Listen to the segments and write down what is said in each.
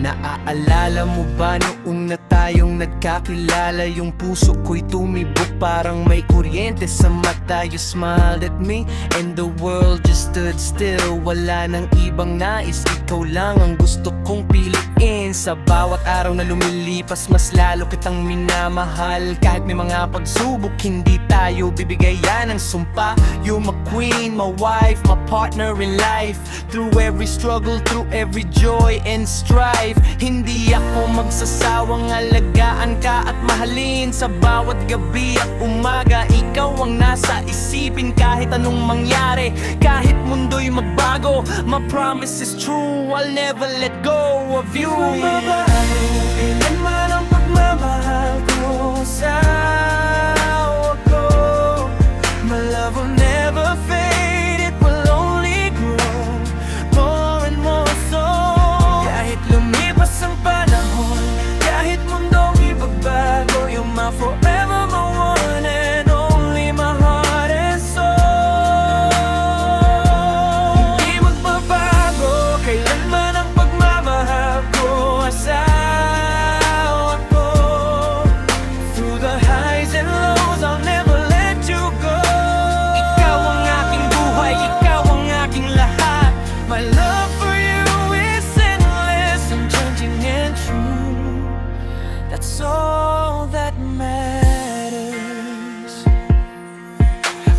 Naaalala mo ba noong na tayong nagkakilala? Yung puso ko'y tumibok parang may kuryente sa mata. You smiled at me and the world just stood still. Wala nang ibang nais, ikaw lang ang gusto kong piliin. Sa bawat araw na lumilipas, mas lalo kitang minamahal. Kahit may mga pagsubok, hindi tayo bibigayan ng sumpa. You're my queen, my wife, my partner in life. Through every struggle, through every joy and strife, hindi ako magsasawang alagaan ka at mahalin. Sa bawat gabi at umaga, ikaw ang nasa isipin. Kahit anong mangyari, kahit mundo'y magbago, my promise is true, I'll never let go of you. Kailanman ang pagmamahal ko sa asawa ko. My love will never fade, it will only grow more and more so. Kahit lumipas ang panahon, kahit mundong ibagbago, you're my forever, my one and only, my heart and soul. Hindi magbabago kailanman ang pagmamahal ko sa asawa ko. Through the highs and lows, I'll never let you go. Ikaw ang aking buhay, ikaw ang aking lahat. My love for you is endless, unchanging and true. That's all that matters.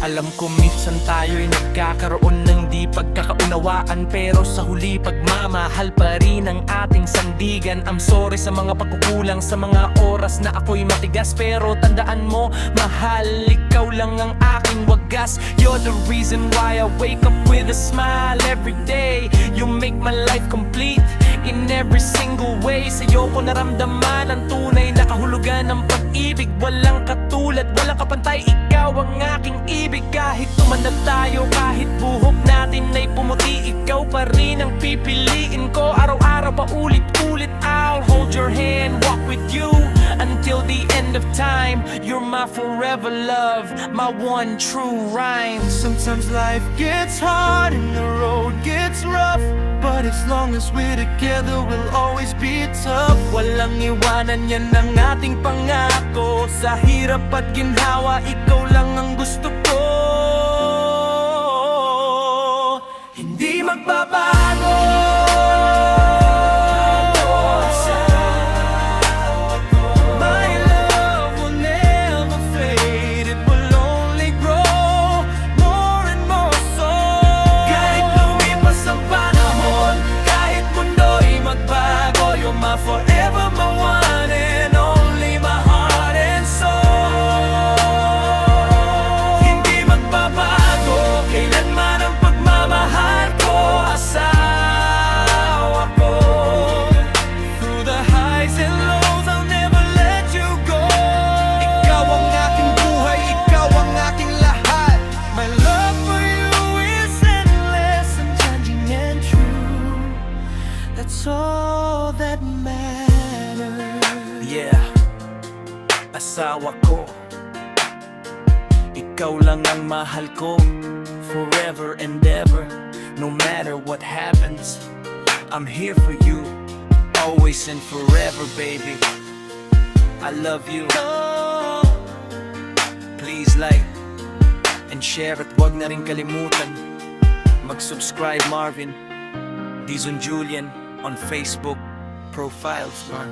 Alam ko minsan tayo'y nagkakaroon ng di pagkakaunawaan, pero sa huli pagmamahal pa rin ang ating sandigan. I'm sorry sa mga pagkukulang, sa mga oras na ako'y matigas, pero tandaan mo, mahal, ikaw lang ang aking wagas. You're the reason why I wake up with a smile every day. You make my life complete in every single way. Sa'yo ko naramdaman ang tunay na kahulugan ng pag-ibig. Walang katulad, walang kapantay, ikaw ang aking ibig. Kahit tumandag tayo, kahit buhok natin ay pumuti, ikaw pa rin ang pipiliin ko. Araw-araw pa ulit-ulit, I'll hold your hand, walk with you until the end of time. You're my forever love, my one true rhyme. Sometimes life gets hard and the road gets rough, but as long as we're together, we'll always be tough. Walang iwanan, yan ang ating pangako. Sa hirap at ginhawa, ikaw lang ang gusto ko. Hindi magbabago. My love will never fade, it will only grow more and more so. Kahit lumipas ang panahon, kahit mundo'y magbago, you're my forever, my one and only, my heart and soul. Hindi magbabago kailanman ang pagmamahal ko asawa ko. Through the highs and lows, I'll never let you go. Ikaw ang aking buhay, ikaw ang aking lahat. My love for you is endless, unchanging and true. That's all that matters. Yeah, asawa ko, ikaw lang ang mahal ko, forever and ever. No matter what happens, I'm here for you, always and forever, baby. I love you. Please like and share at wag na rin kalimutan mag-subscribe. Marvin Dizon Julian on Facebook profiles, man.